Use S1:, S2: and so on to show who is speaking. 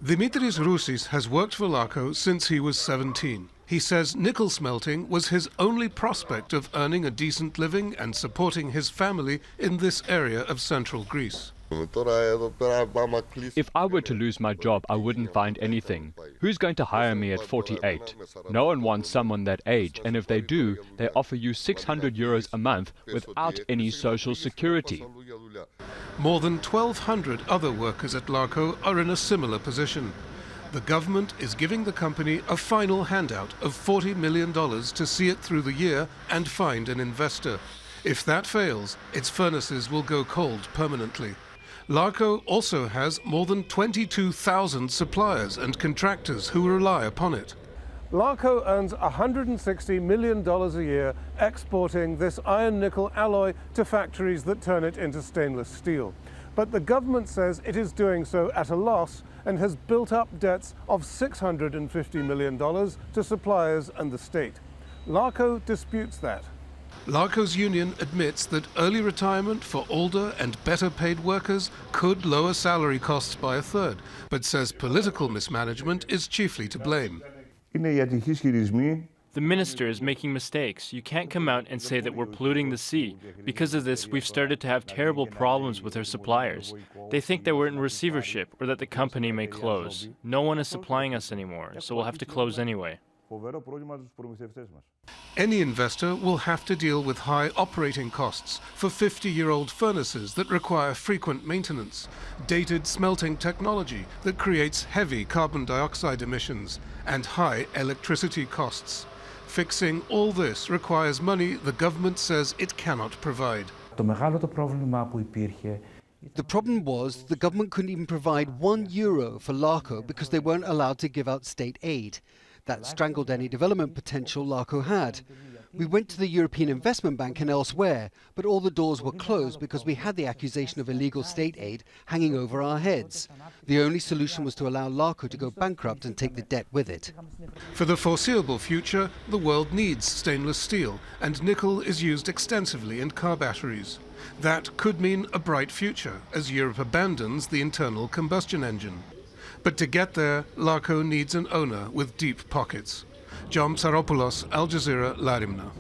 S1: DIMITRIS ROUSSIS has worked for Larco since he was 17. He says nickel smelting was his only prospect of earning a decent living and supporting his family in this area of central Greece.
S2: If I were to lose my job, I wouldn't find anything. Who's going to hire me at 48? No one wants someone that age, and if they do, they offer you 600 euros a month without any social security.
S1: More than 1,200 other workers at Larco are in a similar position. The government is giving the company a final handout of $40 million to see it through the year and find an investor. If that fails, its furnaces will go cold permanently. Larco also has more than 22,000 suppliers and contractors who rely upon it. Larco earns $160 million a year exporting this iron-nickel alloy to factories that turn it into stainless steel. But the government says it is doing so at a loss and has built up debts of $650 million to suppliers and the state. Larco disputes that. Larco's union admits that early retirement for older and better paid workers could lower salary costs by a third, but says political mismanagement is chiefly to blame.
S3: The minister is making mistakes. You can't come out and say that we're polluting the sea. Because of this, we've started to have terrible problems with our suppliers. They think that we're in receivership or that the company may close. No one is supplying us anymore, so we'll have to close anyway.
S1: Any investor will have to deal with high operating costs for 50-year-old furnaces that require frequent maintenance, dated smelting technology that creates heavy carbon dioxide emissions, and high electricity costs. Fixing all this requires money the government says it cannot provide.
S4: The problem was the government couldn't even provide €1 for Larco because they weren't allowed to give out state aid. That strangled any development potential Larco had. We went to the European Investment Bank and elsewhere, but all the doors were closed because we had the accusation of illegal state aid hanging over our heads. The only solution was to allow Larco to go bankrupt and take the debt with it.
S1: For the foreseeable future, the world needs stainless steel, and nickel is used extensively in car batteries. That could mean a bright future as Europe abandons the internal combustion engine. But to get there, Larco needs an owner with deep pockets. Psaropoulos, Aljazeera, Larymna.